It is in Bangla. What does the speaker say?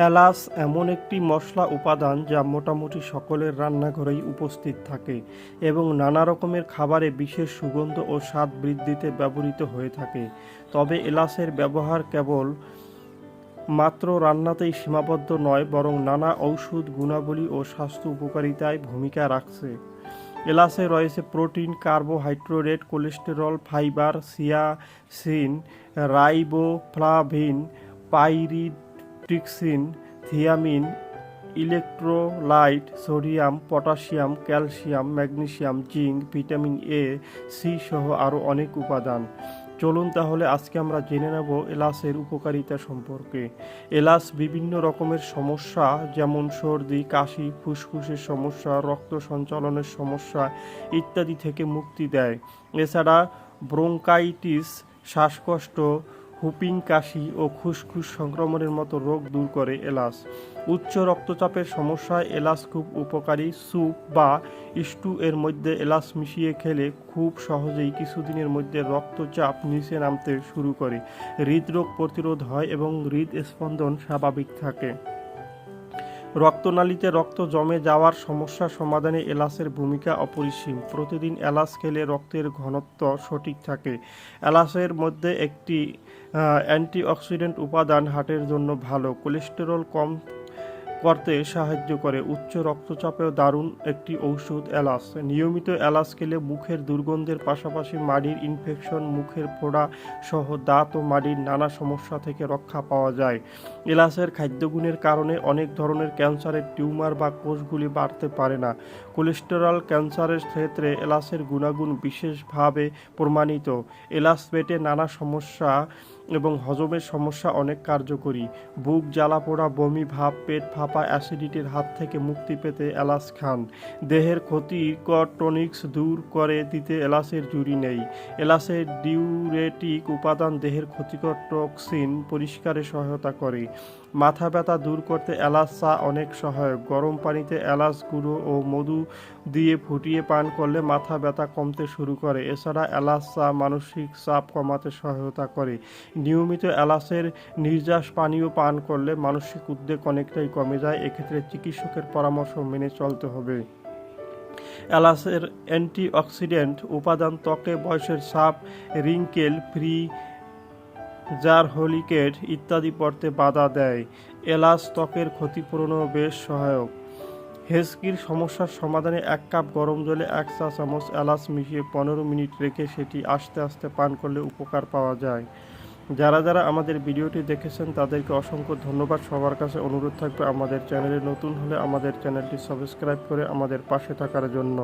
এলাচ এমন একটি মশলা উপাদান যা মোটামুটি সকলের রান্নাঘরেই উপস্থিত থাকে এবং নানা রকমের খাবারে বিশেষ সুগন্ধ ও স্বাদ বৃদ্ধিতে ব্যবহৃত হয়ে থাকে। তবে এলাচের ব্যবহার কেবল মাত্র রান্নাতেই সীমাবদ্ধ নয়, বরং নানা ঔষধ গুণাবলী ও স্বাস্থ্য উপকারিতায় ভূমিকা রাখছে। এলাচে রয়েছে protein, carbohydrate, cholesterol, fibre, niacin, riboflavin, pyridoxine, thiamine, electrolyte, sodium, potassium, calcium, magnesium, zinc, vitamin A, C সহ আরও অনেক উপাদান। চলুন তাহলে আজকে আমরা জেনে নেব এলাচের উপকারিতা সম্পর্কে। এলাচ বিভিন্ন রকমের সমস্যা যেমন সর্দি, কাশি, ফুসফুসের সমস্যা, রক্ত সঞ্চালনের সমস্যা ইত্যাদি থেকে মুক্তি দেয়। এছাড়া ব্রঙ্কাইটিস, শ্বাসকষ্ট, হুপিং কাশি ও ফুসফুস সংক্রমণের মতো রোগ দূর করে এলাচ। উচ্চ রক্তচাপের সমস্যায় এলাচ খুব উপকারী। স্যুপ বা স্টু এর মধ্যে এলাচ মিশিয়ে খেলে খুব সহজেই কিছুদিনের মধ্যে রক্তচাপ নিচে নামতে শুরু করে, হৃদরোগ প্রতিরোধ হয় এবং হৃদস্পন্দন স্বাভাবিক থাকে। রক্তনালীতে রক্ত জমে যাওয়ার সমস্যা সমাধানে এলাচের ভূমিকা অপরিসীম। প্রতিদিন এলাচ খেলে রক্তের ঘনত্ব সঠিক থাকে। এলাচের মধ্যে একটি অ্যান্টিঅক্সিডেন্ট উপাদান হার্টের জন্য ভালো। কোলেস্টেরল কম করতে সাহায্য করে। উচ্চ রক্তচাপেও দারুণ একটি ঔষধ এলাচ। নিয়মিত এলাচ খেলে মুখের দুর্গন্ধের পাশাপাশি মাড়ির ইনফেকশন, মুখের ফোড়া সহ দাঁত ও মাড়ির নানা সমস্যা থেকে রক্ষা পাওয়া যায়। এলাচের খাদ্যগুণের কারণে অনেক ধরনের ক্যান্সারের টিউমার বা কোষগুলি বাড়তে পারে না। কোলেস্টেরল ক্যান্সারের ক্ষেত্রে এলাচের গুণাগুণ বিশেষভাবে প্রমাণিত। এলাচ পেটে নানা সমস্যা এবং হজমের সমস্যা অনেক কার্যকরী। বুক জ্বালা পোড়া, বমি ভাব, পেট ফাঁপা, অ্যাসিডিটির হাত থেকে মুক্তি পেতে এলাচ খান। দেহের ক্ষতিকর টনিক্স দূর করে দিতে এলাচের জুড়ি নেই। এলাচের ডিউরেটিক উপাদান দেহের ক্ষতিকর টক্সিন পরিষ্কারে সহায়তা করে। মাথা ব্যথা দূর করতে এলাচ চা অনেক সহায়ক। গরম পানিতে এলাচ গুঁড়ো ও মধু দিয়ে ফুটিয়ে পান করলে মাথা ব্যথা কমতে শুরু করে। এছাড়া এলাচ চা মানসিক চাপ কমাতে সহায়তা করে। নিয়মিত এলাচের নির্যাস পানীয় পান করলে মানসিক উদ্বেগ অনেকটাই কমে যায়। এক্ষেত্রে চিকিৎসকের পরামর্শ মেনে চলতে হবে। এলাচের অ্যান্টিঅক্সিডেন্ট উপাদান ত্বকে বয়সের ছাপ, রিঙ্কেল ফ্রি, জারহলিকেট ইত্যাদি পড়তে বাধা দেয়। এলাচ ত্বকের ক্ষতিপূরণেও বেশ সহায়ক। হেঁচকির সমস্যার সমাধানে 1 কাপ গরম জলে 1 চা চামচ এলাচ মিশিয়ে 15 মিনিট রেখে সেটি আস্তে আস্তে পান করলে উপকার পাওয়া যায়। যারা আমাদের ভিডিওটি দেখেছেন তাদেরকে অসংখ্য ধন্যবাদ। সবার কাছে অনুরোধ থাকবে আমাদের চ্যানেলে নতুন হলে আমাদের চ্যানেলটি সাবস্ক্রাইব করে আমাদের পাশে থাকার জন্য।